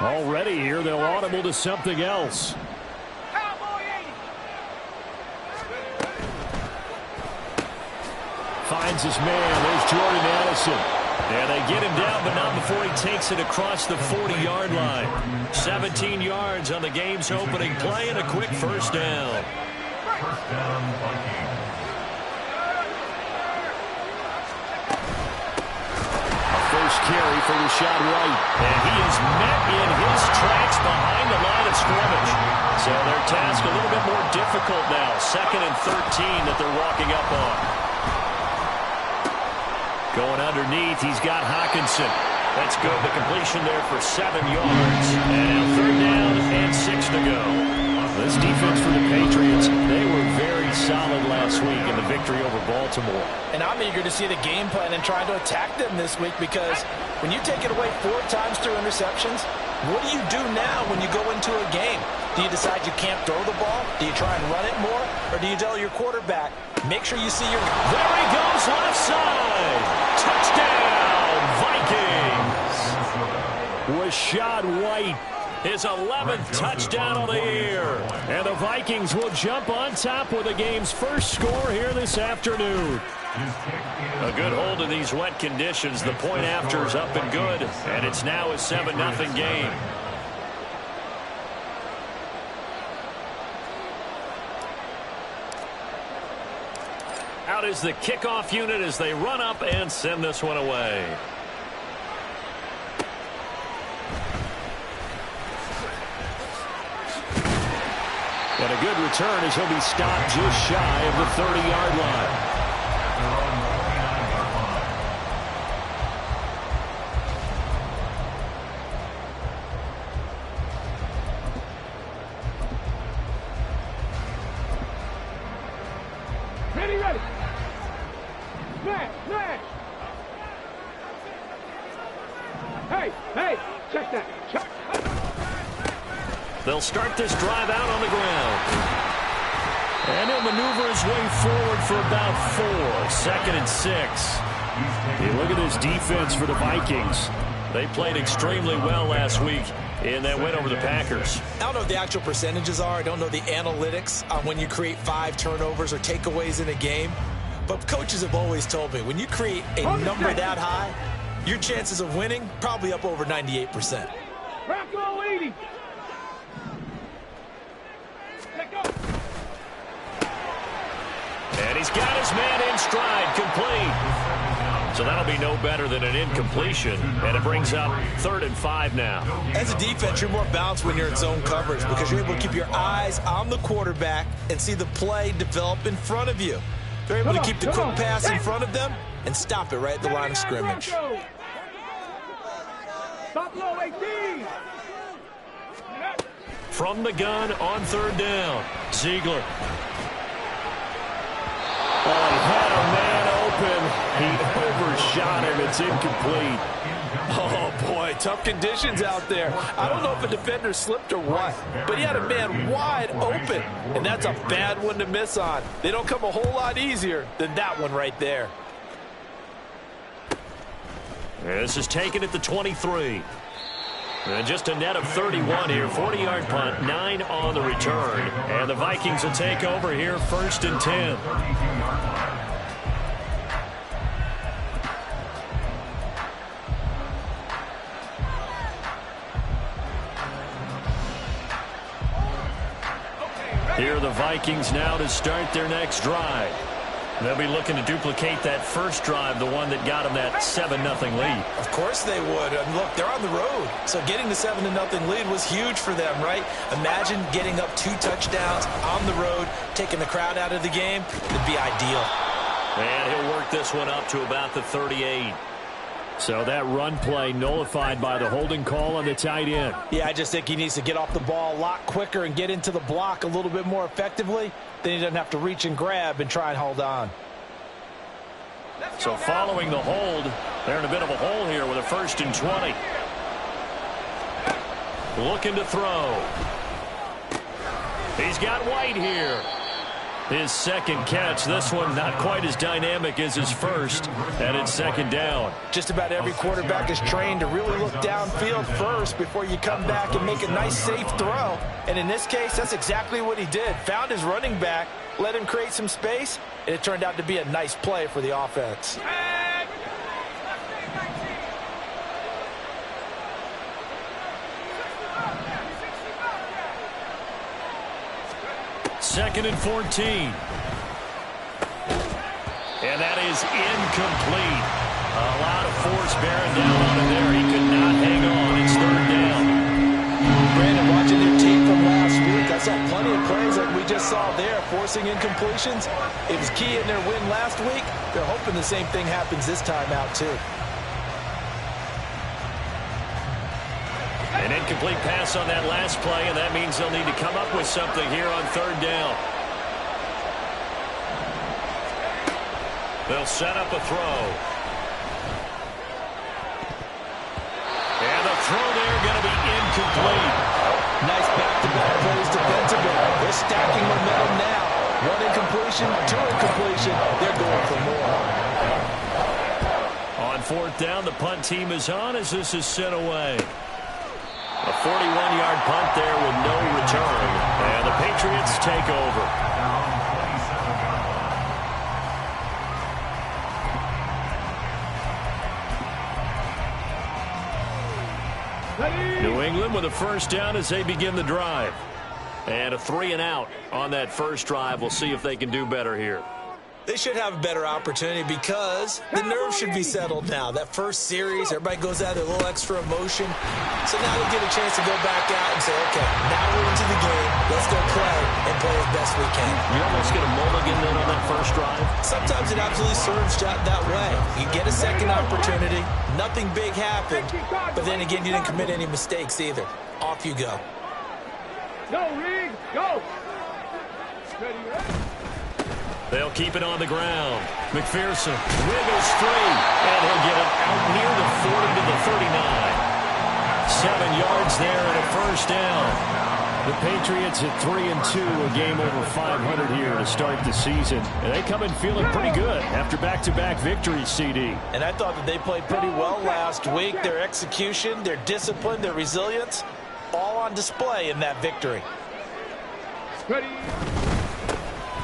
Already here, they'll audible to something else. Finds his man. There's Jordan Addison. And they get him down, but not before he takes it across the 40-yard line. 17 yards on the game's opening play and a quick first down. First down, Vikings. First carry for Rashad White. And he is met in his tracks behind the line of scrimmage. So their task a little bit more difficult now. 2nd and 13 that they're walking up on. Going underneath, he's got Hawkinson. That's good. The completion there for 7 yards. And 3rd down and 6 to go. This defense for the Patriots, they were very solid last week in the victory over Baltimore. And I'm eager to see the game plan and trying to attack them this week, because when you take it away 4 times through interceptions, what do you do now when you go into a game? Do you decide you can't throw the ball? Do you try and run it more? Or do you tell your quarterback, make sure you see your... There he goes, left side. Touchdown, Vikings. Rashad White, his 11th touchdown of the year. And the Vikings will jump on top with the game's first score here this afternoon. A good hold in these wet conditions. The point after is up and good. And it's now a 7-0 game. Out is the kickoff unit as they run up and send this one away. And a good return as he'll be stopped just shy of the 30-yard line. Ready. Smash. Hey, check that. Check. They'll start this drive out on the ground. And he'll maneuver his way forward for about 4. 2nd and 6. Hey, look at this defense for the Vikings. They played extremely well last week in that win over the Packers. I don't know what the actual percentages are. I don't know the analytics on when you create 5 turnovers or takeaways in a game. But coaches have always told me, when you create a number that high, your chances of winning probably up over 98%. Rocco 80. And he's got his man in stride, complete. So that'll be no better than an incompletion. And it brings up 3rd and 5 now. As a defense, you're more balanced when you're in zone coverage because you're able to keep your eyes on the quarterback and see the play develop in front of you. They're able to keep the quick pass in front of them and stop it right at the line of scrimmage. Stop low, 18. From the gun on 3rd down, Ziegler. Oh, he had a man open. He overshot him. It's incomplete. Oh, boy, tough conditions out there. I don't know if a defender slipped or what, but he had a man wide open, and that's a bad one to miss on. They don't come a whole lot easier than that one right there. This is taken at the 23. And just a net of 31 here. 40-yard punt, 9 on the return. And the Vikings will take over here, 1st and 10. Here are the Vikings now to start their next drive. They'll be looking to duplicate that first drive, the one that got them that 7-0 lead. Of course they would. And look, they're on the road. So getting the 7-0 lead was huge for them, right? Imagine getting up 2 touchdowns on the road, taking the crowd out of the game. It'd be ideal. And he'll work this one up to about the 38. So that run play nullified by the holding call on the tight end. Yeah, I just think he needs to get off the ball a lot quicker and get into the block a little bit more effectively. Then he doesn't have to reach and grab and try and hold on. So following the hold, they're in a bit of a hole here with a 1st and 20. Looking to throw. He's got White here. His second catch. This one not quite as dynamic as his first, and it's second down. Just about every quarterback is trained to really look downfield first before you come back and make a nice, safe throw. And in this case, that's exactly what he did. Found his running back, let him create some space, and it turned out to be a nice play for the offense. Second and 14. And that is incomplete. A lot of force bearing down on him there. He could not hang on. It's third down. Brandon, watching their tape from last week, I saw plenty of plays like we just saw there, forcing incompletions. It was key in their win last week. They're hoping the same thing happens this time out, too. An incomplete pass on that last play, and that means they'll need to come up with something here on third down. They'll set up a throw. And the throw there going to be incomplete. Nice back-to-back plays defensively. They're stacking momentum now. One incompletion, two incompletion. They're going for more. On fourth down, the punt team is on as this is sent away. A 41-yard punt there with no return. And the Patriots take over. New England with a first down as they begin the drive. And a 3-and-out on that first drive. We'll see if they can do better here. They should have a better opportunity because the nerves should be settled now. That first series, everybody goes out with a little extra emotion. So now they get a chance to go back out and say, okay, now we're into the game. Let's go play and play as best we can. You almost get a mulligan then on that first drive. Sometimes it absolutely serves that way. You get a second opportunity. Nothing big happened. But then again, you didn't commit any mistakes either. Off you go. Go, Reed, go. Ready, ready. They'll keep it on the ground. McPherson wiggles free, and he'll get it out near the 40 to the 39. 7 yards there and a first down. The Patriots at 3-2, a game over 500 here to start the season. And they come in feeling pretty good after back-to-back victories, CD. And I thought that they played pretty well last week. Their execution, their discipline, their resilience, all on display in that victory. Ready.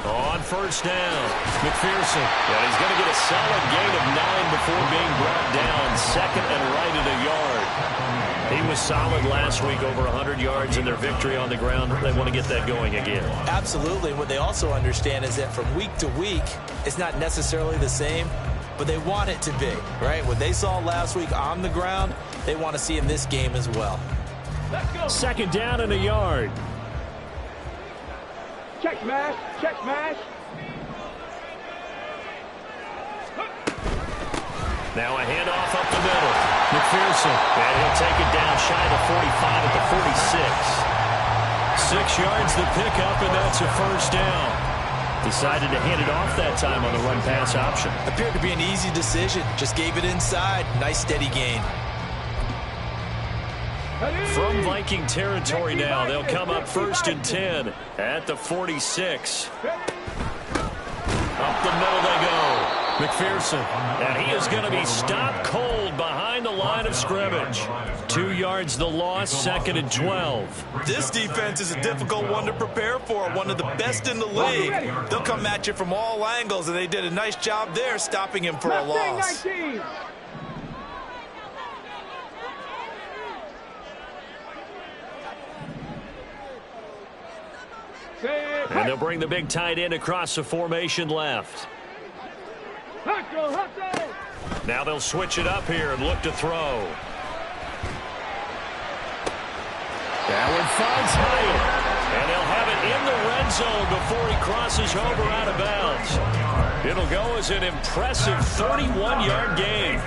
On first down, McPherson. And he's going to get a solid gain of 9 before being brought down. Second and right at a yard. He was solid last week, over 100 yards in their victory on the ground. They want to get that going again. Absolutely. What they also understand is that from week to week, it's not necessarily the same, but they want it to be, right? What they saw last week on the ground, they want to see in this game as well. Let's go. Second down and a yard. Check smash, check smash. Now a handoff up the middle. McPherson, and he'll take it down shy of the 45 at the 46. 6 yards the pickup, and that's a first down. Decided to hand it off that time on the run-pass option. Appeared to be an easy decision. Just gave it inside. Nice steady gain. From Viking territory now, they'll come up first and 10 at the 46. Up the middle they go. McPherson, and he is going to be stopped cold behind the line of scrimmage. 2 yards the loss, second and 12. This defense is a difficult one to prepare for, one of the best in the league. They'll come at you from all angles, and they did a nice job there stopping him for a loss. 19. And they'll bring the big tight end across the formation left. Hustle, hustle. Now they'll switch it up here and look to throw. That one finds Hyatt. And they'll have it in the red zone before he crosses over out of bounds. It'll go as an impressive 31-yard gain.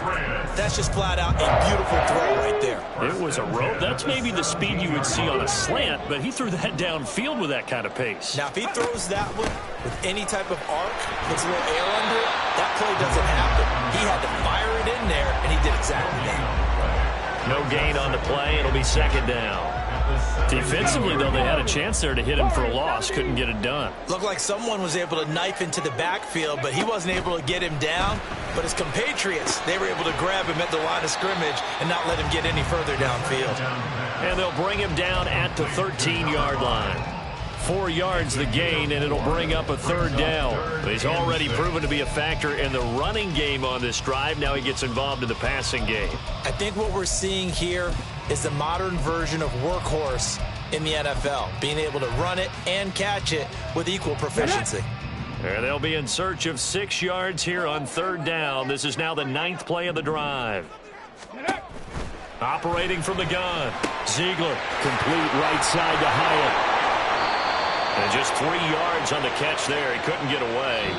That's just flat out a beautiful throw right there. It was a rope. That's maybe the speed you would see on a slant, but he threw that downfield with that kind of pace. Now, if he throws that one with any type of arc, puts a little air under it, that play doesn't happen. He had to fire it in there, and he did exactly that. No gain on the play. It'll be second down. Defensively, though, they had a chance there to hit him for a loss. Couldn't get it done. Looked like someone was able to knife into the backfield, but he wasn't able to get him down. But his compatriots, they were able to grab him at the line of scrimmage and not let him get any further downfield. And they'll bring him down at the 13-yard line. 4 yards the gain, and it'll bring up a third down. He's already proven to be a factor in the running game on this drive. Now he gets involved in the passing game. I think what we're seeing here is the modern version of workhorse in the NFL, being able to run it and catch it with equal proficiency. And they'll be in search of 6 yards here on third down. This is now the 9th play of the drive. Operating from the gun, Ziegler, complete right side to Hyatt. And just 3 yards on the catch there. He couldn't get away.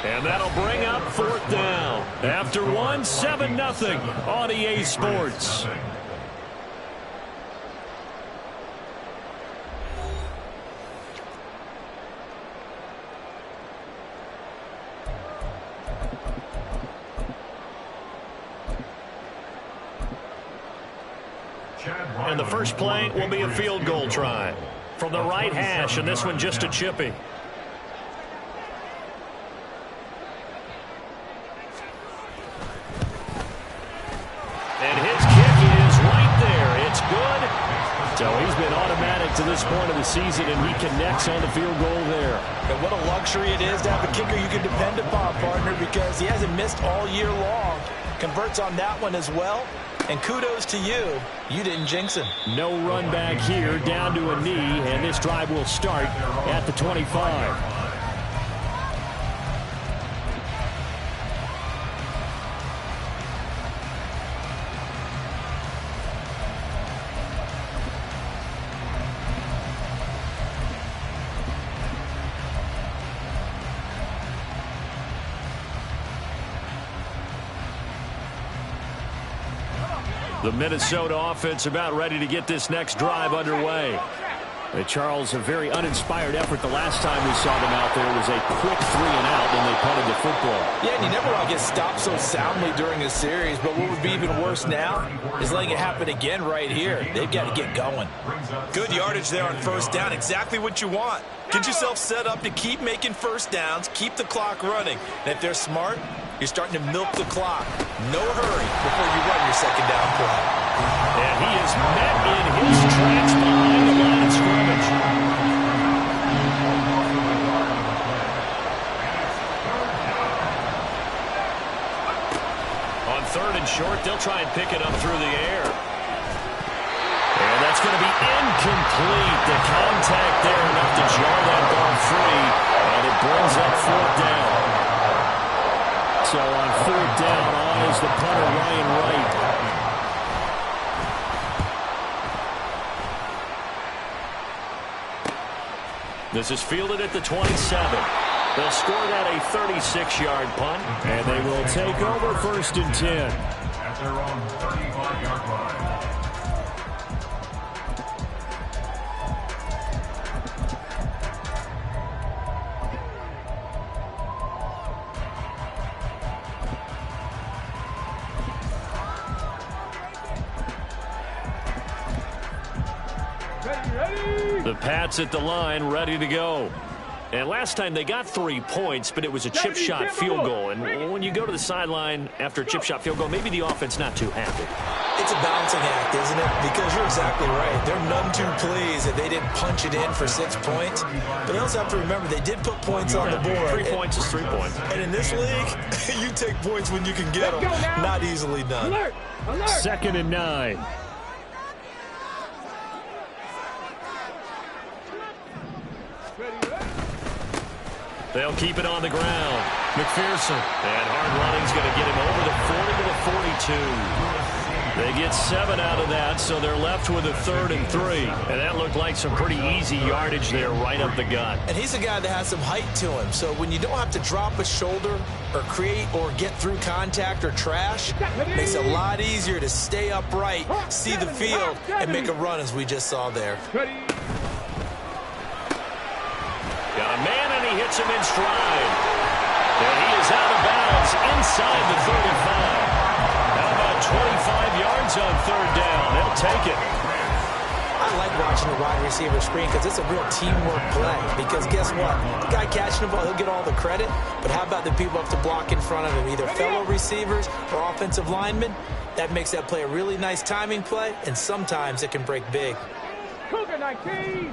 And that'll bring up fourth down. After one, 7-0 on EA Sports. And the first play will be a field goal try from the right hash, and this one just a chippy. And his kick is right there. It's good. So he's been automatic to this point of the season, and he connects on the field goal there. And what a luxury it is to have a kicker you can depend upon, partner, because he hasn't missed all year long. Converts on that one as well. And kudos to you. You didn't jinx him. No run back here, down to a knee, and this drive will start at the 25. The Minnesota offense about ready to get this next drive underway. Charles, a very uninspired effort the last time we saw them out there. It was a quick 3-and-out when they punted the football. Yeah, and you never want to get stopped so soundly during a series, but what would be even worse now is letting it happen again right here. They've got to get going. Good yardage there on first down, exactly what you want. Get yourself set up to keep making first downs, keep the clock running. And if they're smart, you're starting to milk the clock. No hurry before you run your second down play. And he is met in his tracks behind the line of scrimmage. On third and short, they'll try and pick it up through the air. And that's going to be incomplete. The contact there enough to jar that ball free. And it brings up fourth down. So on fourth down, on is the punter, Ryan Wright. This is fielded at the 27. They'll score that a 36-yard punt, and they will take over first and 10. At their own 35-yard line. The Pats at the line, ready to go. And last time they got 3 points, but it was a chip shot field goal. And when you go to the sideline after a chip shot field goal, maybe the offense not too happy. It's a balancing act, isn't it? Because you're exactly right. They're none too pleased that they didn't punch it in for 6 points. But they also have to remember they did put points on the board. 3 points is 3 points. And in this league, you take points when you can get them. Not easily done. Alert! Alert! 2nd and 9. They'll keep it on the ground. McPherson. And hard running's going to get him over the 40 to the 42. They get 7 out of that, so they're left with a 3rd and 3. And that looked like some pretty easy yardage there right up the gut. And he's a guy that has some height to him, so when you don't have to drop a shoulder or create or get through contact or trash, it makes it a lot easier to stay upright, see the field, and make a run as we just saw there. Got a man, and he hits him in stride. And he is out of bounds inside the 35. How about 25 yards on 3rd down? They'll take it. I like watching the wide receiver screen because it's a real teamwork play. Because guess what? The guy catching the ball, he'll get all the credit. But how about the people up to block in front of him, either fellow receivers or offensive linemen? That makes that play a really nice timing play, and sometimes it can break big. Cougar 19.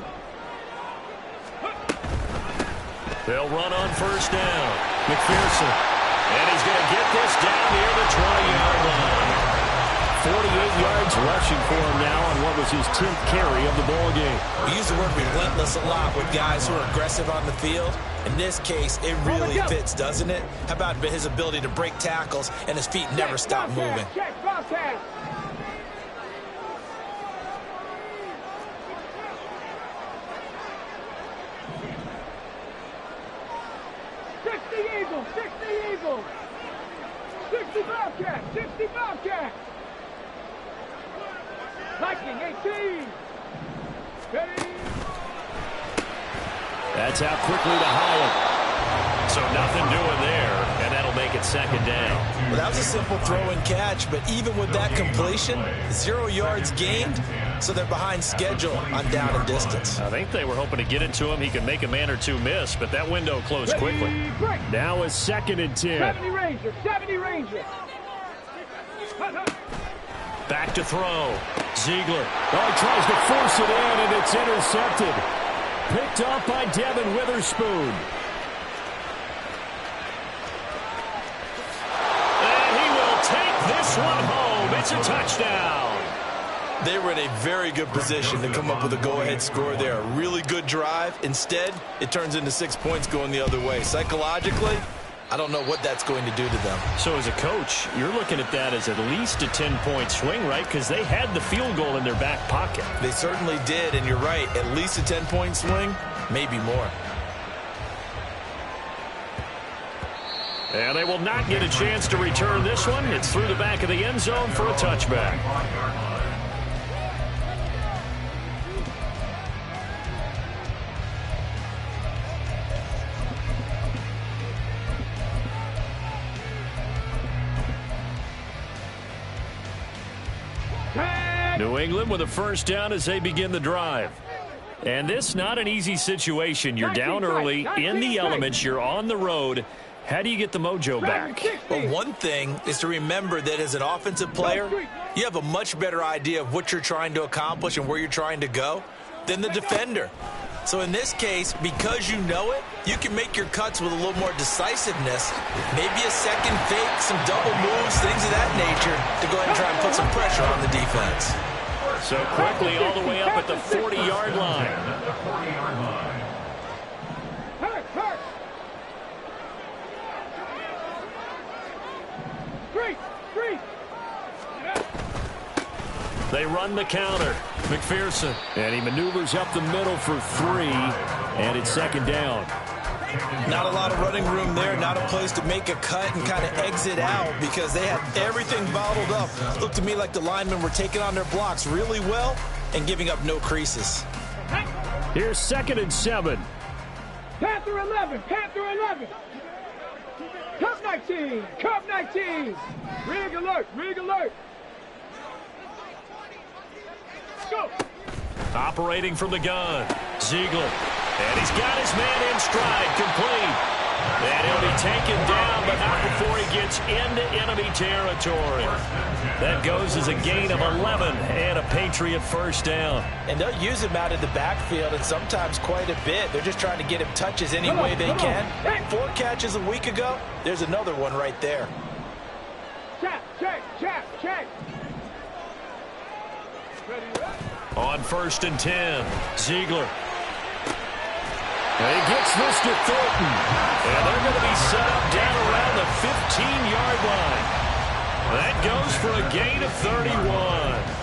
They'll run on first down. McPherson. And he's going to get this down near the 20-yard line. 48 yards rushing for him now on what was his 10th carry of the ball game. We use the word relentless a lot with guys who are aggressive on the field. In this case, it really fits, doesn't it? How about his ability to break tackles and his feet never stop moving? Check, Bobcat. Eagles, 60 Eagles. 60 Bobcat, 60 Bobcat. Lightning 18. Ready. That's out quickly to Hyatt. So nothing doing there, and that'll make it second down. Well, that was a simple throw and catch, but even with that completion, 0 yards gained, so they're behind schedule on down and distance. I think they were hoping to get it to him. He could make a man or two miss, but that window closed quickly. Now is 2nd and 10. 70 Ranger, 70 Ranger. Back to throw. Ziegler. Oh, he tries to force it in, and it's intercepted. Picked up by Devin Witherspoon. And he will take this one home. It's a touchdown. They were in a very good position to come up with a go-ahead score there. A really good drive. Instead, it turns into 6 points going the other way. Psychologically, I don't know what that's going to do to them. So as a coach, you're looking at that as at least a 10-point swing, right? Because they had the field goal in their back pocket. They certainly did, and you're right. At least a 10-point swing, maybe more. And they will not get a chance to return this one. It's through the back of the end zone for a touchback. New England with a first down as they begin the drive. And this not an easy situation. You're down early, in the elements, you're on the road. How do you get the mojo back? Well, one thing is to remember that as an offensive player, you have a much better idea of what you're trying to accomplish and where you're trying to go than the defender. So in this case, because you know it, you can make your cuts with a little more decisiveness, maybe a second fake, some double moves, things of that nature, to go ahead and try and put some pressure on the defense. So quickly all the way up at the 40-yard line. Hurt. Three. They run the counter. McPherson. And he maneuvers up the middle for 3. And it's second down. Not a lot of running room there, not a place to make a cut and kind of exit out because they had everything bottled up. Looked to me like the linemen were taking on their blocks really well and giving up no creases. Here's 2nd and 7. Panther 11. Cub 19. Rig alert. Go. Operating from the gun. Ziegler. And he's got his man in stride, complete. And he'll be taken down, but not before he gets into enemy territory. That goes as a gain of 11 and a Patriot first down. And they'll use him out in the backfield and sometimes quite a bit. They're just trying to get him touches any way they can. 4 catches a week ago. There's another one right there. Check. On 1st and 10, Ziegler. And he gets this to Thornton. And they're going to be set up down around the 15-yard line. That goes for a gain of 31.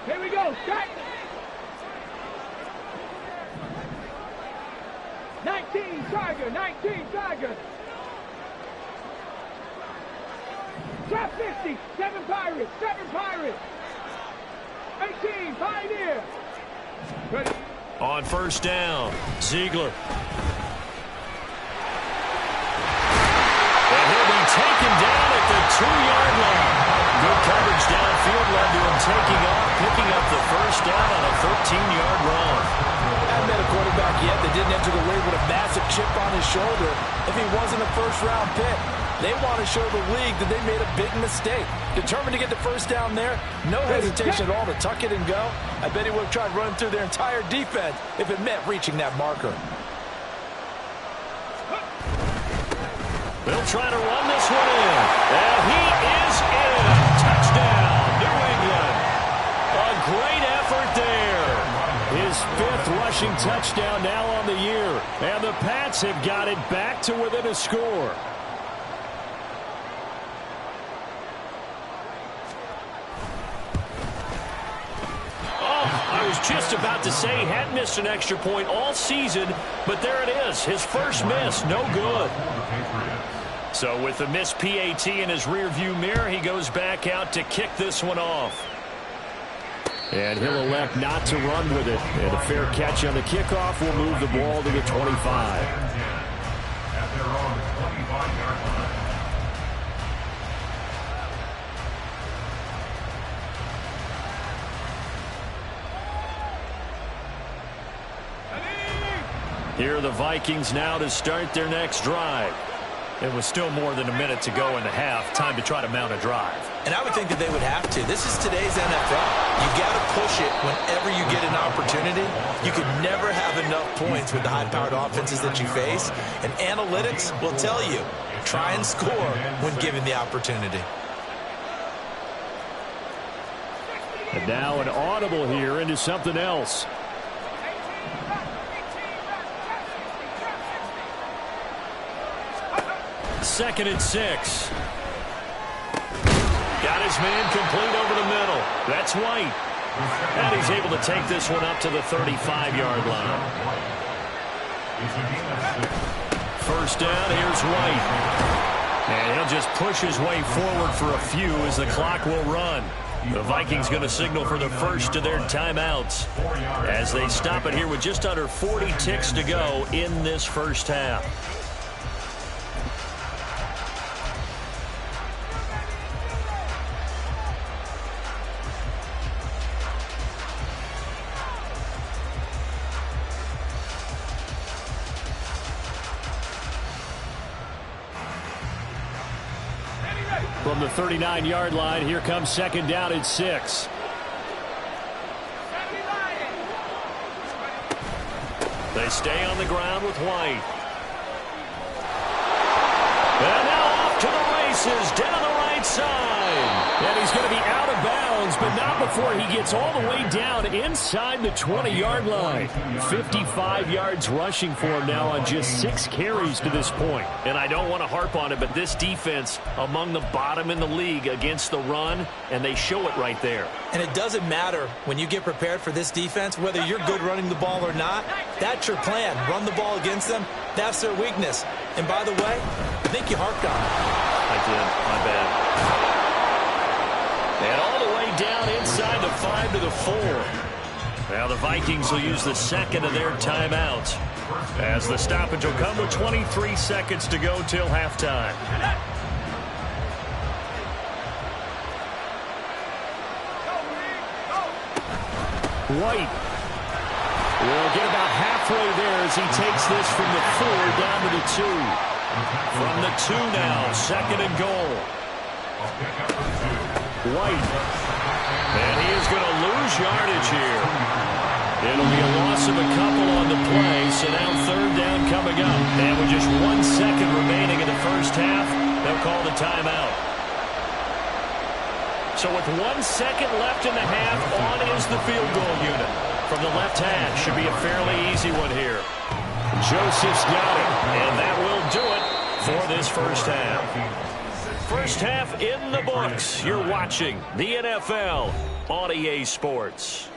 Here we go. Start. 19 Tiger. Top 50. 7 Pirates. 18, Pioneer. Ready. On first down, Ziegler. And he'll be taken down at the 2-yard line. Good coverage downfield led to him taking off, picking up the first down on a 13-yard run. Haven't met a quarterback yet that didn't enter the league with a massive chip on his shoulder if he wasn't a first-round pick. They want to show the league that they made a big mistake. Determined to get the first down there. No hesitation at all to tuck it and go. I bet he would have tried running through their entire defense if it meant reaching that marker. They'll try to run this one in. And he is in. Touchdown, New England. A great effort there. His 5th rushing touchdown now on the year. And the Pats have got it back to within a score. I was just about to say he hadn't missed an extra point all season, but there it is. His first miss, no good. So with the missed PAT in his rearview mirror, he goes back out to kick this one off. And he'll elect not to run with it. And a fair catch on the kickoff will move the ball to the 25. At their own 25-yard line. Here are the Vikings now to start their next drive. It was still more than a minute to go in the half. Time to try to mount a drive. And I would think that they would have to. This is today's NFL. You got to push it whenever you get an opportunity. You could never have enough points with the high-powered offenses that you face. And analytics will tell you, try and score when given the opportunity. And now an audible here into something else. Second and 6. Got his man complete over the middle. That's White. And he's able to take this one up to the 35-yard line. First down, here's White. And he'll just push his way forward for a few as the clock will run. The Vikings going to signal for the first of their timeouts as they stop it here with just under 40 ticks to go in this first half. From the 39-yard line, here comes second down and 6. They stay on the ground with White. And now off to the races, down the right side. And he's going to be out of bounds, but not before he gets all the way down inside the 20-yard line. 55 yards rushing for him now on just 6 carries to this point. And I don't want to harp on it, but this defense among the bottom in the league against the run, and they show it right there. And it doesn't matter when you get prepared for this defense, whether you're good running the ball or not. That's your plan. Run the ball against them. That's their weakness. And by the way, I think you harped on it. I did. My bad. And all the way down inside the 5 to the 4. Now the Vikings will use the second of their timeouts as the stoppage will come with 23 seconds to go till halftime. White will get about halfway there as he takes this from the 4 down to the 2. From the 2 now, second and goal. White. And he is going to lose yardage here. It'll be a loss of a couple on the play, so now third down coming up. And with just 1 second remaining in the first half, they'll call the timeout. So with 1 second left in the half, on is the field goal unit. From the left hash, should be a fairly easy one here. Joseph's got it, and that will do it for this first half. First half in the books. You're watching the NFL on EA Sports.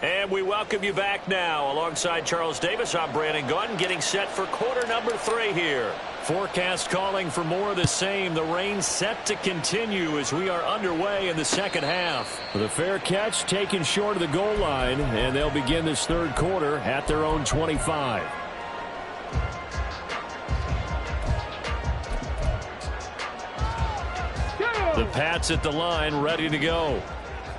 And And we welcome you back now. Alongside Charles Davis, I'm Brandon Gunn, getting set for quarter number 3 here. Forecast calling for more of the same. The rain set to continue as we are underway in the second half. The fair catch taken short of the goal line, and they'll begin this third quarter at their own 25. The Pats at the line, ready to go.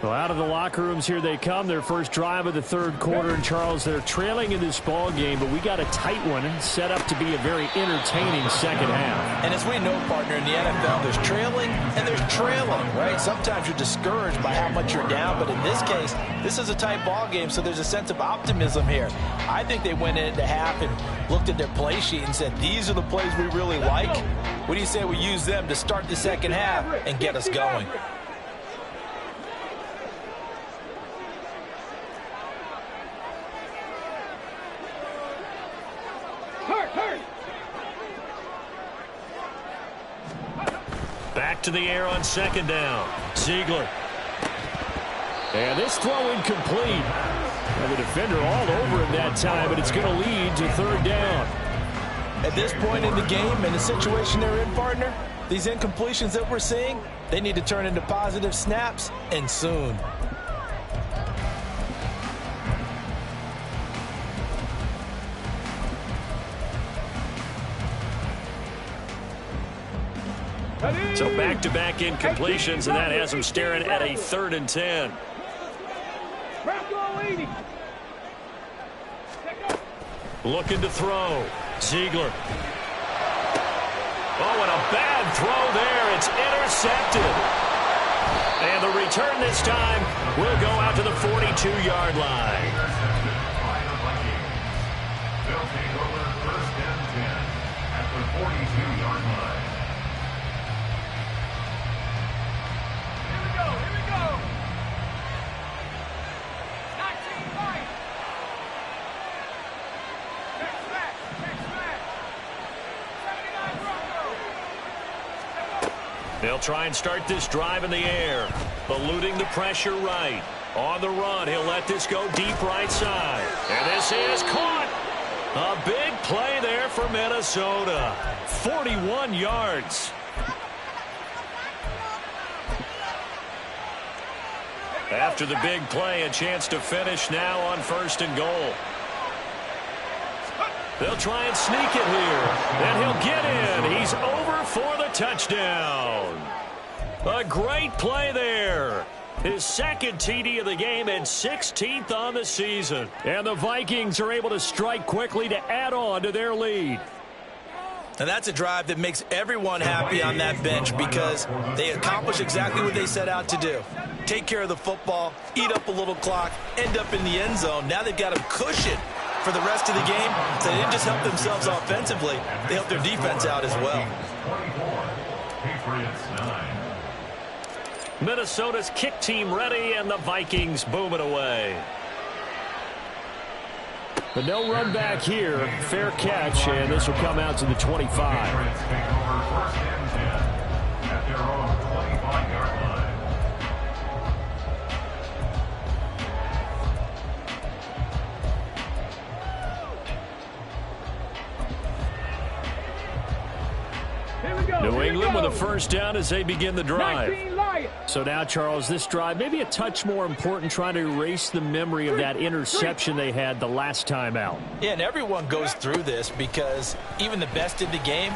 Well, out of the locker rooms, here they come. Their first drive of the third quarter. And, Charles, they're trailing in this ball game, but we got a tight one set up to be a very entertaining second half. And as we know, partner, in the NFL, there's trailing and there's trailing, right? Sometimes you're discouraged by how much you're down, but in this case, this is a tight ball game, so there's a sense of optimism here. I think they went into half and looked at their play sheet and said, these are the plays we really like. What do you say we use them to start the second half and get us going? Back to the air on second down. Ziegler. And this throw incomplete. And the defender all over him that time, but it's going to lead to third down. At this point in the game and the situation they're in, partner, these incompletions that we're seeing, they need to turn into positive snaps, and soon. So back-to-back incompletions, and that has them staring at a 3rd and 10. Looking to throw. Ziegler. Oh, and a bad throw there. It's intercepted. And the return this time will go out to the 42-yard line. They'll take over 1st and 10 at the 42-yard line. Here we go. 19 right. Next back. 79 Broncos. They'll try and start this drive in the air. Eluding the pressure right. On the run, he'll let this go deep right side. And this is caught. A big play there for Minnesota. 41 yards. After the big play, a chance to finish now on 1st and goal. They'll try and sneak it here. And he'll get in. He's over for the touchdown. A great play there. His 2nd TD of the game and 16th on the season. And the Vikings are able to strike quickly to add on to their lead. And that's a drive that makes everyone happy on that bench because they accomplish exactly what they set out to do. Take care of the football, eat up a little clock, end up in the end zone. Now they've got a cushion for the rest of the game. So they didn't just help themselves offensively, they helped their defense out as well. 24, Patriots 9. Minnesota's kick team ready, and the Vikings boom it away. But no run back here. Fair catch, and this will come out to the 25. Patriots take over 1st and 10 at their own 25-yard line. New England with a first down as they begin the drive. So now, Charles, this drive maybe a touch more important, trying to erase the memory of that interception they had the last time out. Yeah, and everyone goes through this because even the best in the game,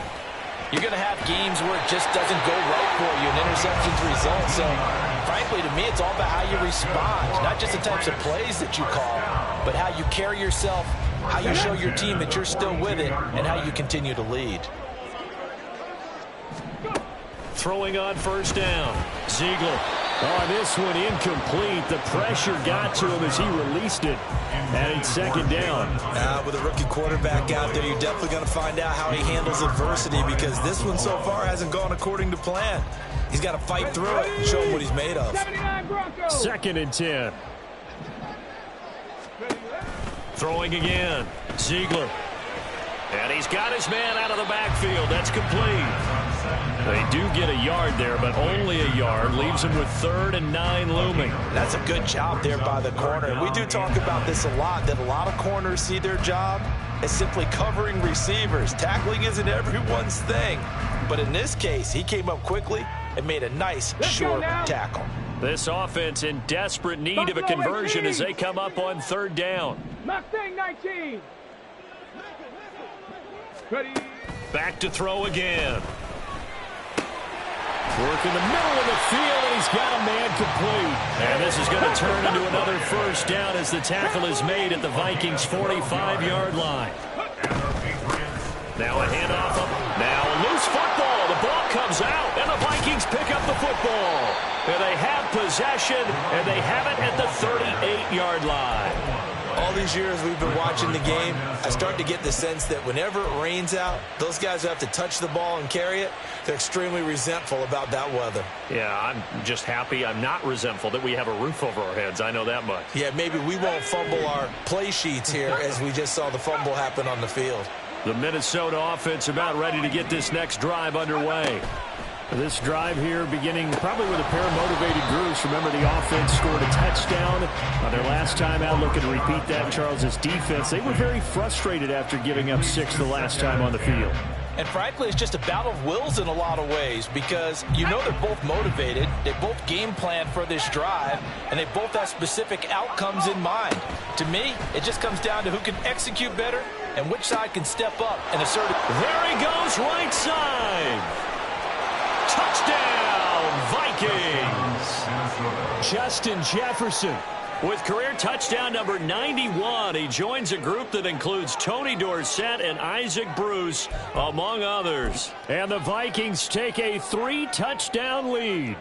you're going to have games where it just doesn't go right for you, and interceptions result. So, frankly, to me, it's all about how you respond, not just the types of plays that you call, but how you carry yourself, how you show your team that you're still with it, and how you continue to lead. Throwing on 1st down. Ziegler. Oh, this one incomplete. The pressure got to him as he released it. And it's 2nd down. With a rookie quarterback out there, you're definitely going to find out how he handles adversity because this one so far hasn't gone according to plan. He's got to fight through it and show him what he's made of. 2nd and 10. Throwing again. Ziegler. And he's got his man out of the backfield. That's complete. They do get a yard there, but only a yard. Leaves them with 3rd and 9 looming. That's a good job there by the corner. We do talk about this a lot, that a lot of corners see their job as simply covering receivers. Tackling isn't everyone's thing. But in this case, he came up quickly and made a nice, short tackle. This offense in desperate need of a conversion as they come up on 3rd down. Mustang 19. Ready. Back to throw again. Work in the middle of the field, and he's got a man complete. And this is going to turn into another 1st down as the tackle is made at the Vikings' 45-yard line. Now a handoff. Now a loose football. The ball comes out, and the Vikings pick up the football. And they have possession, and they have it at the 38-yard line. All these years we've been watching the game, I start to get the sense that whenever it rains out, those guys who have to touch the ball and carry it, they're extremely resentful about that weather. Yeah, I'm just happy I'm not resentful that we have a roof over our heads. I know that much. Yeah, maybe we won't fumble our play sheets here as we just saw the fumble happen on the field. The Minnesota offense about ready to get this next drive underway. This drive here beginning probably with a pair of motivated groups. Remember, the offense scored a touchdown on their last time out. Looking to repeat that. Charles' defense, they were very frustrated after giving up 6 the last time on the field. And frankly, it's just a battle of wills in a lot of ways because you know they're both motivated. They both game plan for this drive, and they both have specific outcomes in mind. To me, it just comes down to who can execute better and which side can step up and assert it. There he goes, right side. Touchdown, Vikings. Justin Jefferson with career touchdown number 91. He joins a group that includes Tony Dorsett and Isaac Bruce, among others. And the Vikings take a 3-touchdown lead.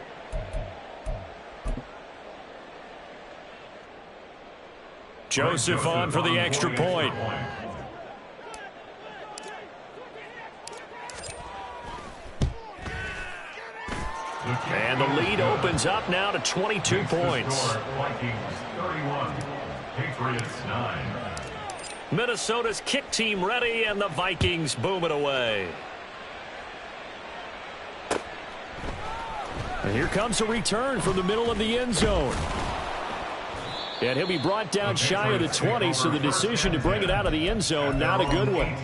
Joseph on for the extra point. And the lead opens up now to 22 points. Vikings 31, Patriots 9. Minnesota's kick team ready, and the Vikings boom it away. And here comes a return from the middle of the end zone. And he'll be brought down shy of the 20, so the decision to bring it out of the end zone, not a good one.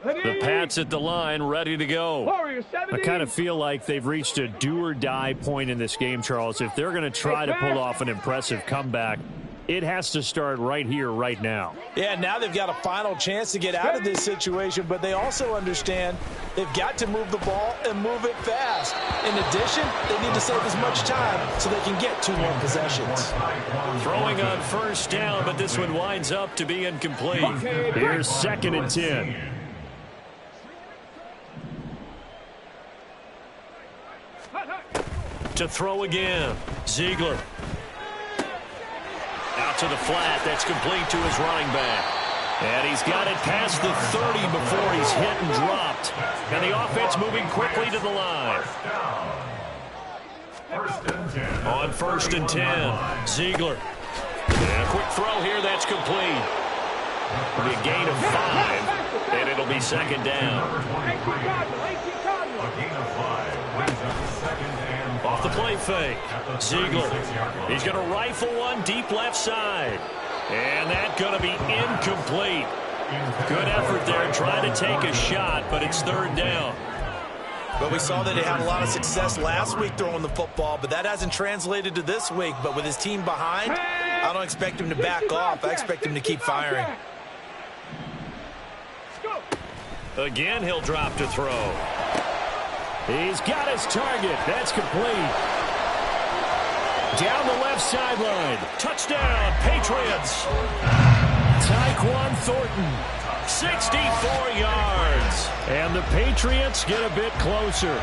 The Pats at the line, ready to go. I kind of feel like they've reached a do-or-die point in this game, Charles. If they're going to try to pull off an impressive comeback, it has to start right here, right now. Yeah, now they've got a final chance to get out of this situation, but they also understand they've got to move the ball and move it fast. In addition, they need to save as much time so they can get 2 more possessions. Throwing on 1st down, but this one winds up to be incomplete. Here's 2nd and 10. To throw again, Ziegler. Out to the flat, that's complete to his running back. And he's got it past the 30 before he's hit and dropped. And the offense moving quickly to the line. On 1st and 10, Ziegler. And a quick throw here, that's complete. It'll be a gain of 5, and it'll be 2nd down. Off the play fake, Ziegler. He's going to rifle one deep left side. And that's going to be incomplete. Good effort there trying to take a shot, but it's 3rd down. But we saw that he had a lot of success last week throwing the football, but that hasn't translated to this week. But with his team behind, I don't expect him to back off. I expect him to keep firing. Again, he'll drop to throw. He's got his target. That's complete. Down the left sideline. Touchdown, Patriots. Tyquan Thornton, 64 yards. And the Patriots get a bit closer.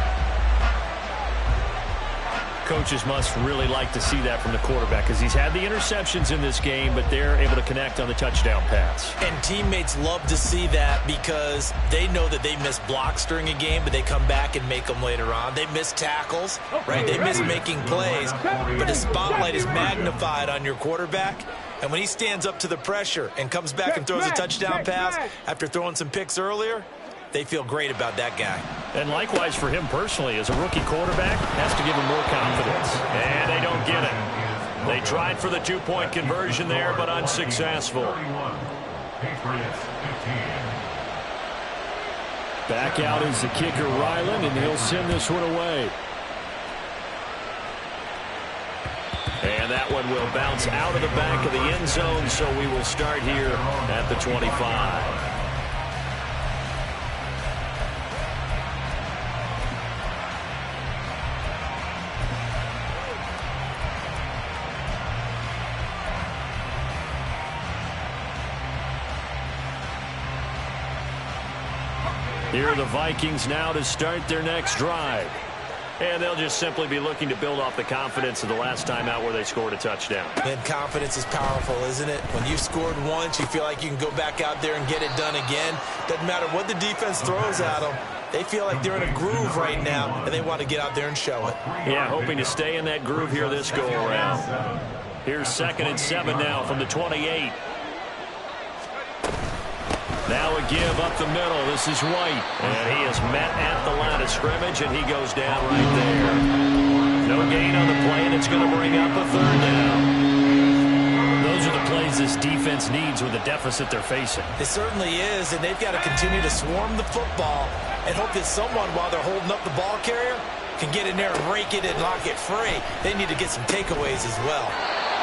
Coaches must really like to see that from the quarterback because he's had the interceptions in this game, but they're able to connect on the touchdown pass. And teammates love to see that because they know that they miss blocks during a game, but they come back and make them later on. They miss tackles, right? They miss making plays, but the spotlight is magnified on your quarterback. And when he stands up to the pressure and comes back and throws a touchdown pass after throwing some picks earlier, they feel great about that guy. And likewise for him personally, as a rookie quarterback, has to give him more confidence. And they don't get it. They tried for the two-point conversion there, but unsuccessful. Back out is the kicker, Ryland, and he'll send this one away. And that one will bounce out of the back of the end zone, so we will start here at the 25. Here are the Vikings now to start their next drive. And they'll just simply be looking to build off the confidence of the last time out where they scored a touchdown. And confidence is powerful, isn't it? When you scored once, you feel like you can go back out there and get it done again. Doesn't matter what the defense throws at them. They feel like they're in a groove right now, and they want to get out there and show it. Yeah, hoping to stay in that groove here this go-around. Here's 2nd and 7 now from the 28. Now a give up the middle. This is White. And he is met at the line of scrimmage, and he goes down right there. No gain on the play, and it's going to bring up a 3rd down. Those are the plays this defense needs with the deficit they're facing. It certainly is, and they've got to continue to swarm the football and hope that someone, while they're holding up the ball carrier, can get in there and rake it and lock it free. They need to get some takeaways as well.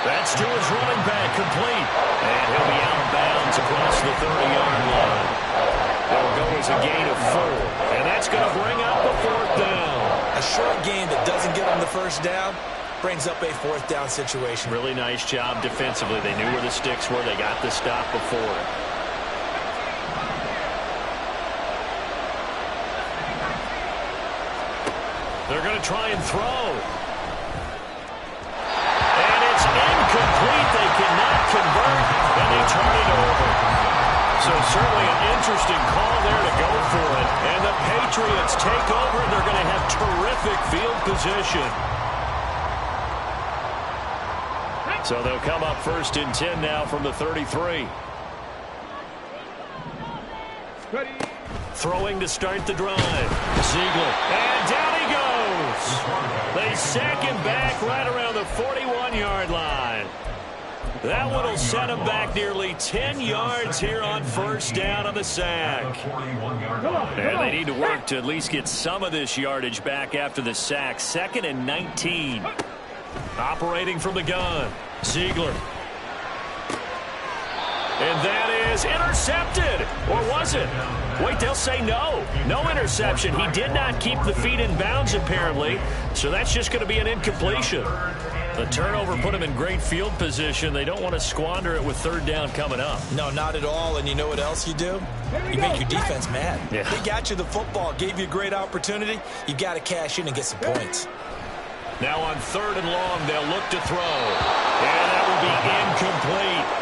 That's to his running back, complete. And he'll be out of bounds across the 30-yard line. It'll go as a gain of 4. And that's going to bring up a 4th down. A short gain that doesn't get them the 1st down brings up a 4th down situation. Really nice job defensively. They knew where the sticks were. They got the stop before it. They're going to try and throw. Incomplete. They cannot convert, and they turn it over. So certainly an interesting call there to go for it. And the Patriots take over. They're going to have terrific field position. So they'll come up 1st and 10 now from the 33. Ready. Throwing to start the drive. Ziegler. And down he goes. They sack him back right around the 41-yard line. That one will set him back nearly 10 yards here on 1st down on the sack. And they need to work to at least get some of this yardage back after the sack. 2nd and 19. Operating from the gun. Ziegler. And that is intercepted. Or was it? Wait, they'll say no. No interception. He did not keep the feet in bounds, apparently. So that's just going to be an incompletion. The turnover put him in great field position. They don't want to squander it with 3rd down coming up. No, not at all. And you know what else you do? You make your defense mad. Yeah. They got you the football, gave you a great opportunity. You've got to cash in and get some points. Now on 3rd and long, they'll look to throw. And that will be incomplete.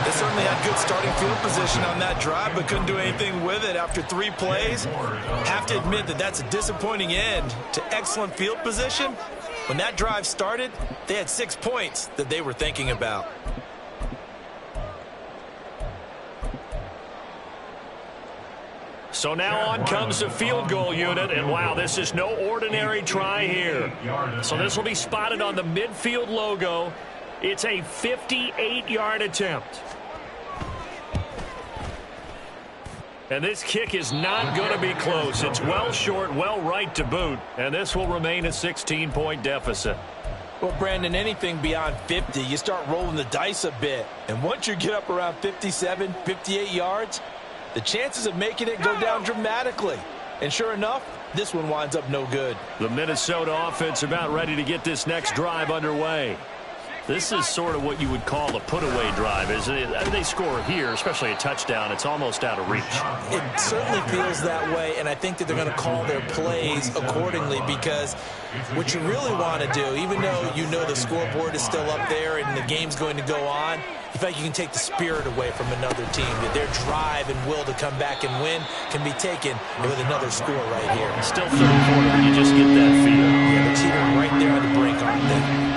They certainly had good starting field position on that drive, but couldn't do anything with it after 3 plays. Have to admit that that's a disappointing end to excellent field position. When that drive started, they had 6 points that they were thinking about. So now on comes the field goal unit, and wow, this is no ordinary try here. So this will be spotted on the midfield logo. It's a 58-yard attempt. And this kick is not going to be close. It's well short, well right to boot, and this will remain a 16-point deficit. Well, Brandon, anything beyond 50, you start rolling the dice a bit. And once you get up around 57, 58 yards, the chances of making it go down dramatically. And sure enough, this one winds up no good. The Minnesota offense about ready to get this next drive underway. This is sort of what you would call a put-away drive, isn't it? I mean, they score here, especially a touchdown. It's almost out of reach. It certainly feels that way, and I think that they're going to call their plays accordingly, because what you really want to do, even though you know the scoreboard is still up there and the game's going to go on, you feel like you can take the spirit away from another team, that their drive and will to come back and win can be taken with another score right here. Still third quarter, you just get that feel. Yeah, they're teetering right there on the brink, aren't they?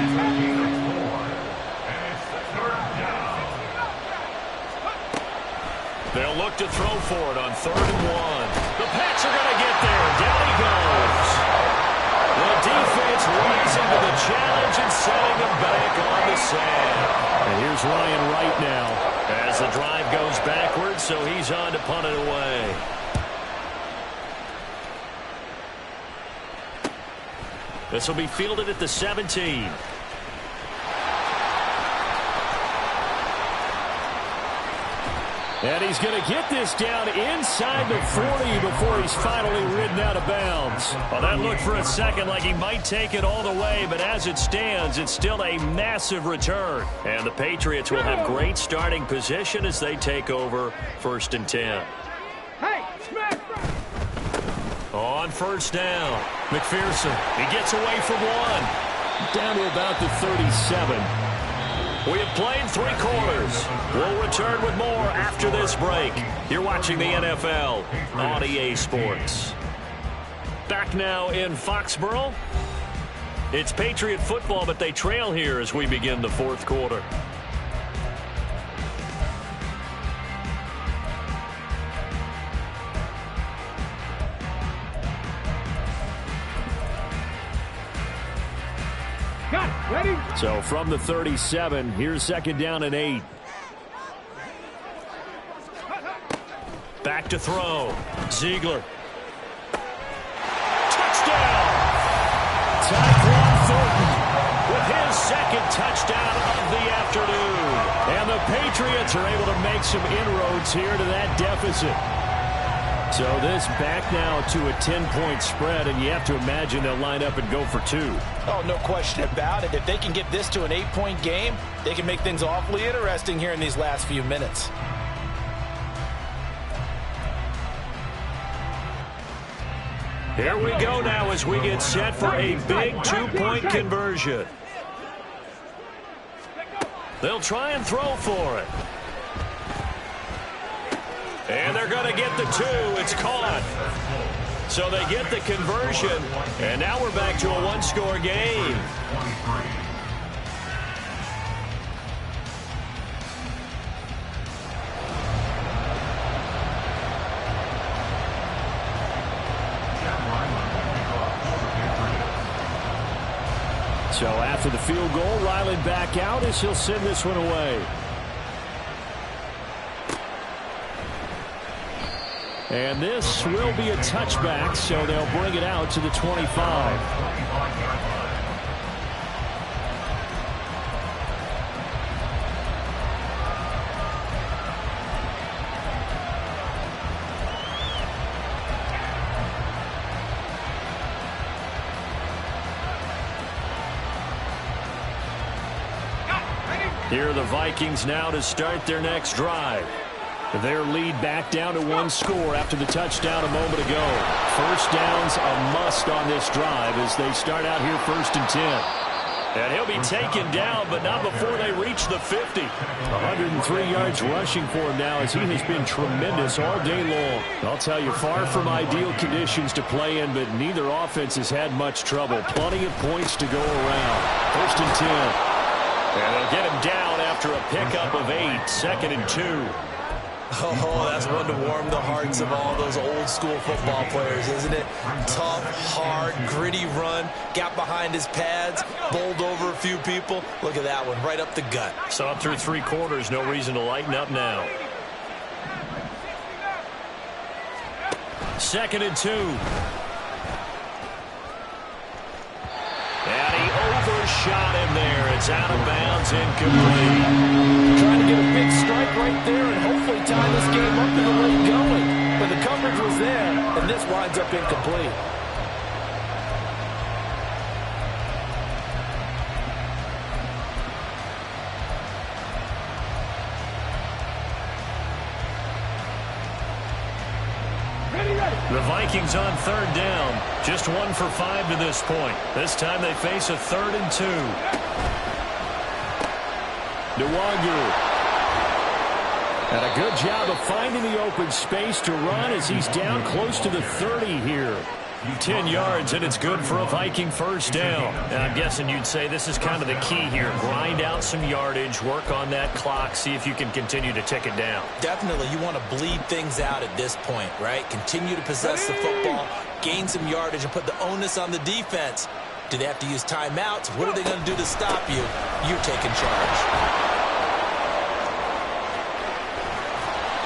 They'll look to throw for it on 3rd and 1. The Pats are going to get there. Down he goes. The defense rising to the challenge and setting them back on the sand. And here's Ryan right now. As the drive goes backwards, so he's on to punt it away. This will be fielded at the 17. And he's going to get this down inside the 40 before he's finally ridden out of bounds. Well, that looked for a second like he might take it all the way, but as it stands, it's still a massive return. And the Patriots will have great starting position as they take over 1st and 10. Hey, smash! On 1st down, McPherson. He gets away from one. Down to about the 37. We have played 3 quarters. We'll return with more after this break. You're watching the NFL on EA Sports. Back now in Foxborough. It's Patriot football, but they trail here as we begin the 4th quarter. Ready? So from the 37, here's 2nd down and 8. Back to throw. Ziegler. Touchdown! Tyquan Thornton With his 2nd touchdown of the afternoon. And the Patriots are able to make some inroads here to that deficit. So this back now to a 10-point spread, and you have to imagine they'll line up and go for 2. Oh, no question about it. If they can get this to an 8-point game, they can make things awfully interesting here in these last few minutes. Here we go now as we get set for a big 2-point conversion. They'll try and throw for it. And they're going to get the 2. It's caught. So they get the conversion. And now we're back to a 1-score game. So after the field goal, Riley back out as he'll send this one away. And this will be a touchback, so they'll bring it out to the 25. Here are the Vikings now to start their next drive. Their lead back down to 1 score after the touchdown a moment ago. 1st down's a must on this drive as they start out here 1st and 10. And he'll be taken down, but not before they reach the 50. 103 yards rushing for him now as he has been tremendous all day long. I'll tell you, far from ideal conditions to play in, but neither offense has had much trouble. Plenty of points to go around. 1st and 10. And they'll get him down after a pickup of 8. 2nd and 2. Oh, that's one to warm the hearts of all those old-school football players, isn't it? Tough, hard, gritty run, got behind his pads, bowled over a few people. Look at that one, right up the gut. Saw through 3 quarters, no reason to lighten up now. 2nd and 2. And he overshot him there. It's out of bounds, incomplete. Trying to get a big strike right there and hopefully tie this game up to the late going. But the coverage was there, and this winds up incomplete. The Vikings on third down. Just 1 for 5 to this point. This time they face a 3rd and 2. Nwangu. And a good job of finding the open space to run as he's down close to the 30 here. 10 yards, and it's good for a Viking first down. And I'm guessing you'd say this is kind of the key here. Grind out some yardage, work on that clock, see if you can continue to tick it down. Definitely, you want to bleed things out at this point, right? Continue to possess the football, gain some yardage, and put the onus on the defense. Do they have to use timeouts? What are they going to do to stop you? You're taking charge.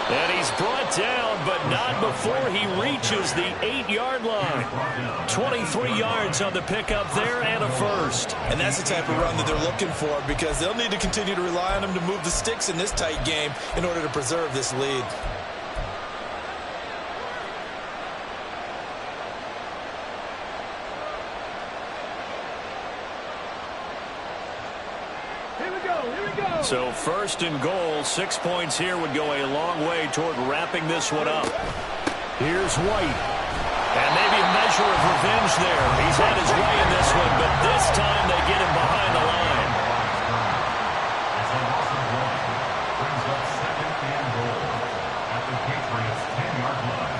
And he's brought down, but not before he reaches the 8-yard line. 23 yards on the pickup there and a first. And that's the type of run that they're looking for because they'll need to continue to rely on him to move the sticks in this tight game in order to preserve this lead. So 1st and goal, 6 points here would go a long way toward wrapping this one up. Here's White. And maybe a measure of revenge there. He's had his way in this one, but this time they get him behind the line. Brings up 2nd and goal at the Patriots' 10-yard line.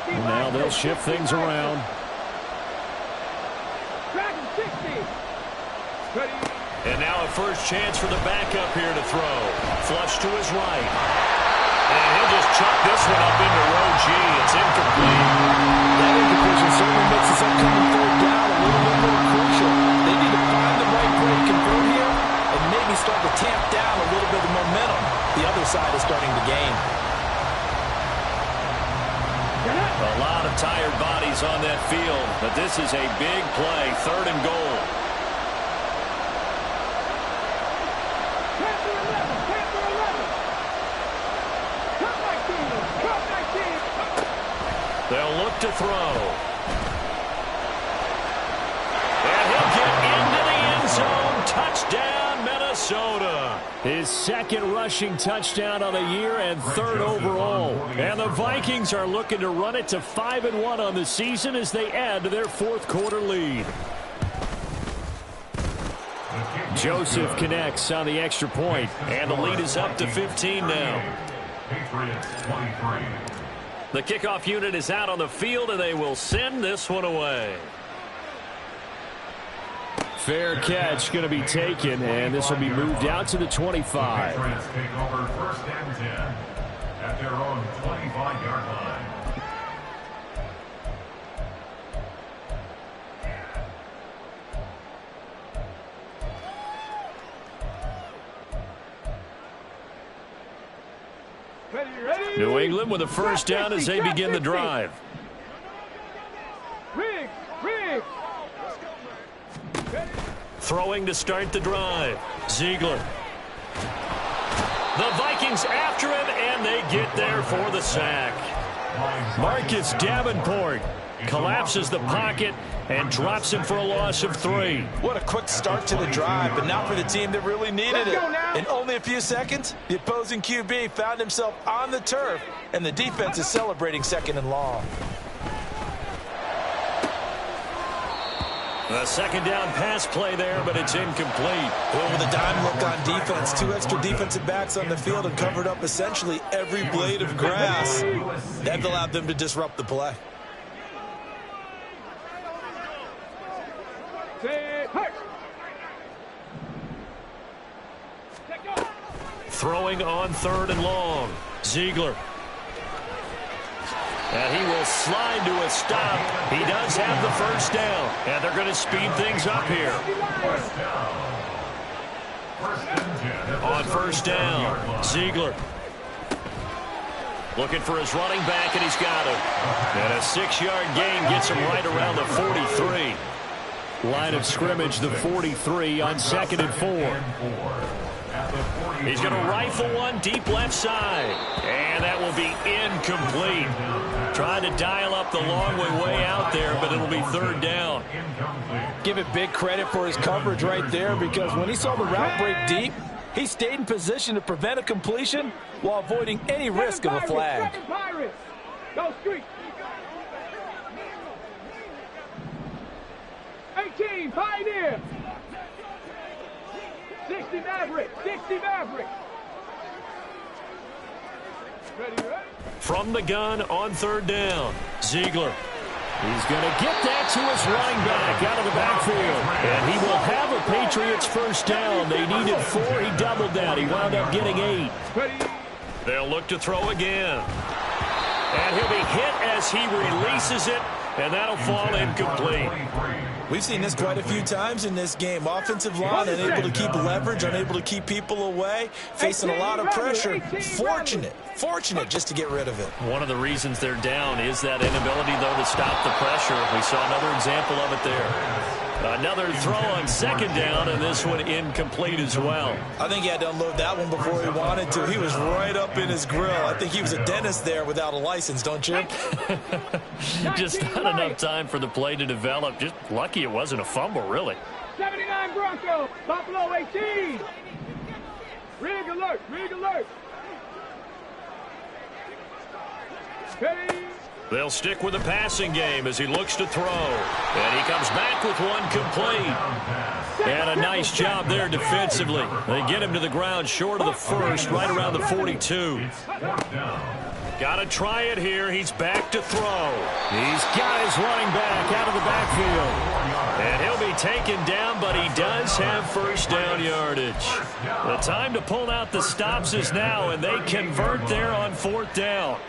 Now they'll shift things around. And now a first chance for the backup here to throw. Flush to his right. And he'll just chuck this one up into row G. It's incomplete. That incompletion certainly makes this upcoming 3rd down a little bit more crucial. They need to find the right play to convert here and maybe start to tamp down a little bit of momentum. The other side is starting to gain. A lot of tired bodies on that field, but this is a big play. 3rd and goal. They'll look to throw. And he'll get into the end zone. Touchdown, Minnesota. His 2nd rushing touchdown of the year and 3rd overall. And the Vikings are looking to run it to 5-1 on the season as they add to their 4th quarter lead. Joseph connects on the extra point, and the lead is up to 15 now. Patriots 23. The kickoff unit is out on the field, and they will send this one away. Fair catch going to be taken, and this will be moved out to the 25. Patriots take over 1st and 10 at their own 25-yard line. New England with a first down as they begin the drive. Throwing to start the drive. Ziegler. The Vikings after him, and they get there for the sack. Marcus Davenport collapses the pocket and drops him for a loss of 3. What a quick start to the drive, but not for the team that really needed it. In only a few seconds, the opposing QB found himself on the turf, and the defense is celebrating 2nd and long. A 2nd down pass play there, but it's incomplete. Well, with a dime look on defense, 2 extra defensive backs on the field and covered up essentially every blade of grass. That allowed them to disrupt the play. Throwing on 3rd and long. Ziegler. And he will slide to a stop. He does have the first down. And they're going to speed things up here. On 1st down, Ziegler. Looking for his running back, and he's got him. And a 6-yard gain gets him right around the 43. Line of scrimmage, the 43 on 2nd and 4. He's going to rifle one deep left side. And that will be incomplete. Trying to dial up the long way out there, but it'll be third down. Give it big credit for his coverage right there, because when he saw the route break deep, he stayed in position to prevent a completion while avoiding any risk of a flag. Go street. 18, Pioneer. 60 Maverick. 60 Maverick. Ready? From the gun on third down, Ziegler. He's going to get that to his running back out of the backfield. And he will have a Patriots first down. They needed 4. He doubled that. He wound up getting 8. They'll look to throw again. And he'll be hit as he releases it, and that'll fall incomplete. We've seen this quite a few times in this game. Offensive line unable to keep leverage, unable to keep people away, facing a lot of pressure. Fortunate just to get rid of it. One of the reasons they're down is that inability, though, to stop the pressure. We saw another example of it there. Another throw on second down, and this one incomplete as well. I think he had to unload that one before he wanted to. He was right up in his grill. I think he was a dentist there without a license, don't you? Just not enough time for the play to develop. Just lucky it wasn't a fumble, really. 79 Bronco, Buffalo 18. Rig alert, rig alert. Ready. They'll stick with the passing game as he looks to throw. And he comes back with one complete. And a nice job there defensively. They get him to the ground short of the first, right around the 42. Got to try it here. He's back to throw. He's got his running back out of the backfield. And he'll be taken down, but he does have first down yardage. The time to pull out the stops is now, and they convert there on fourth down.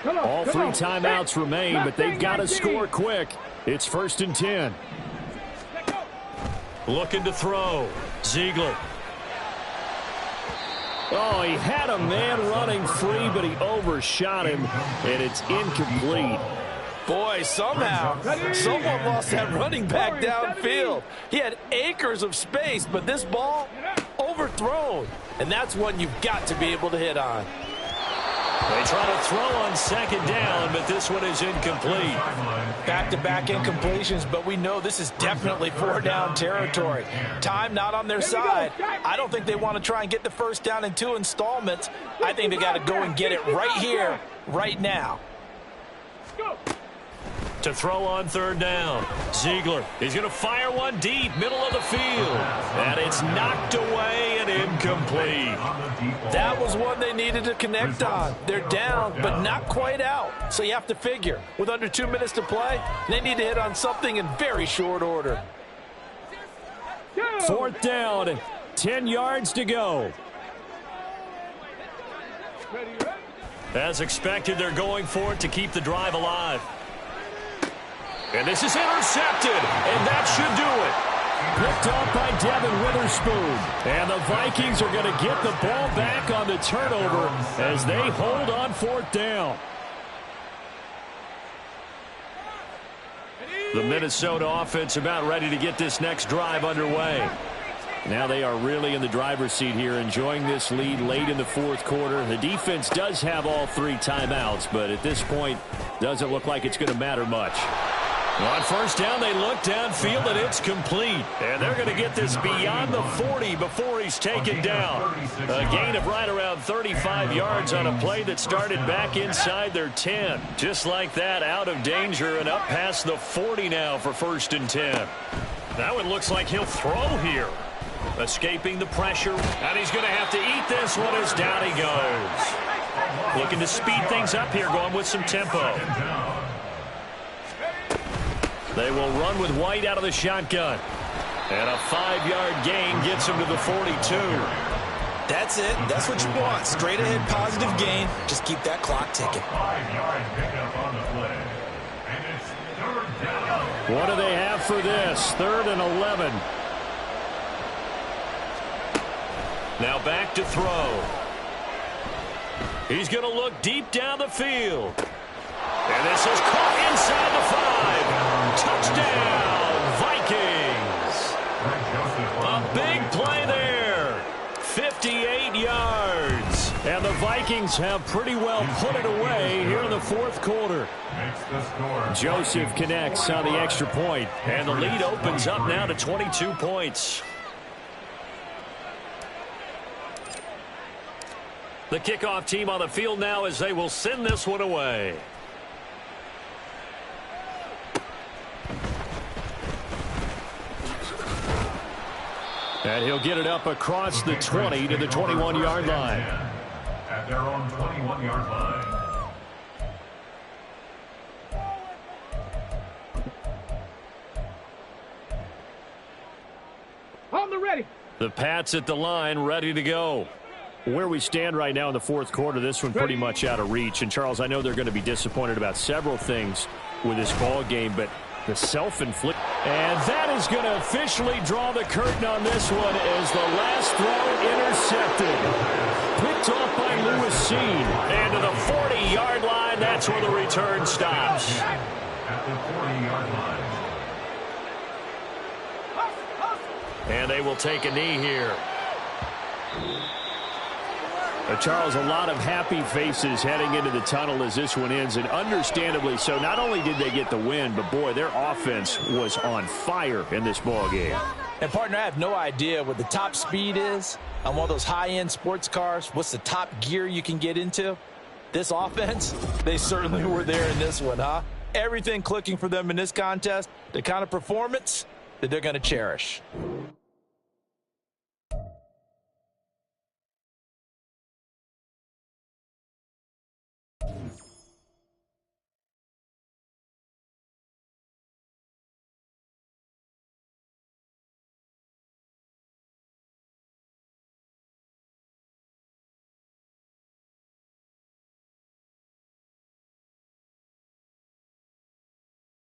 All 3 timeouts remain, but they've got to score quick. It's 1st and 10. Looking to throw. Ziegler. Oh, he had a man running free, but he overshot him, and it's incomplete. Boy, somehow, someone lost that running back downfield. He had acres of space, but this ball, overthrown. And that's one you've got to be able to hit on. They try to throw on second down, but this one is incomplete. Back-to-back incompletions, but we know this is definitely 4-down territory. Time not on their side. I don't think they want to try and get the first down in 2 installments. I think they got to go and get it right here, right now. To throw on third down, Ziegler. He's going to fire one deep, middle of the field. And it's knocked away and incomplete. That was one they needed to connect on. They're down, but not quite out. So you have to figure, with under 2 minutes to play, they need to hit on something in very short order. 4th down, 10 yards to go. As expected, they're going for it to keep the drive alive. And this is intercepted, and that should do it. Picked off by Devin Witherspoon. And the Vikings are going to get the ball back on the turnover as they hold on 4th down. The Minnesota offense about ready to get this next drive underway. Now they are really in the driver's seat here, enjoying this lead late in the 4th quarter. The defense does have all 3 timeouts, but at this point, doesn't look like it's going to matter much. On first down, they look downfield, and it's complete. And they're going to get this beyond the 40 before he's taken down. A gain of right around 35 yards on a play that started back inside their 10. Just like that, out of danger and up past the 40 now for 1st and 10. That one looks like he'll throw here. Escaping the pressure, and he's going to have to eat this one as down he goes. Looking to speed things up here, going with some tempo. They will run with White out of the shotgun. And a 5-yard gain gets him to the 42. That's it. That's what you want. Straight ahead positive gain. Just keep that clock ticking. 5-yard pickup on the play. And it's third down. What do they have for this? 3rd and 11. Now back to throw. He's going to look deep down the field. And this is caught inside the 5. Touchdown, Vikings. A big play there. 50 And the Vikings have pretty well put it away here in the fourth quarter. Joseph connects on the extra point, and the lead opens up now to 22 points. The kickoff team on the field now as they will send this one away. And he'll get it up across the 20 to the 21-yard line. At their own 21-yard line. On the ready. The Pats at the line, ready to go. Where we stand right now in the fourth quarter, this one pretty much out of reach. And, Charles, I know they're going to be disappointed about several things with this ball game, but the self-inflict. And that is going to officially draw the curtain on this one as the last throw intercepted. Picked off by Lewis Seen. And to the 40-yard line, that's where the return stops. At the 40-yard line. And they will take a knee here. Charles, a lot of happy faces heading into the tunnel as this one ends, and understandably so. Not only did they get the win, but, boy, their offense was on fire in this ball game. And, partner, I have no idea what the top speed is on one of those high-end sports cars. What's the top gear you can get into? This offense, they certainly were there in this one, huh? Everything clicking for them in this contest, the kind of performance that they're going to cherish.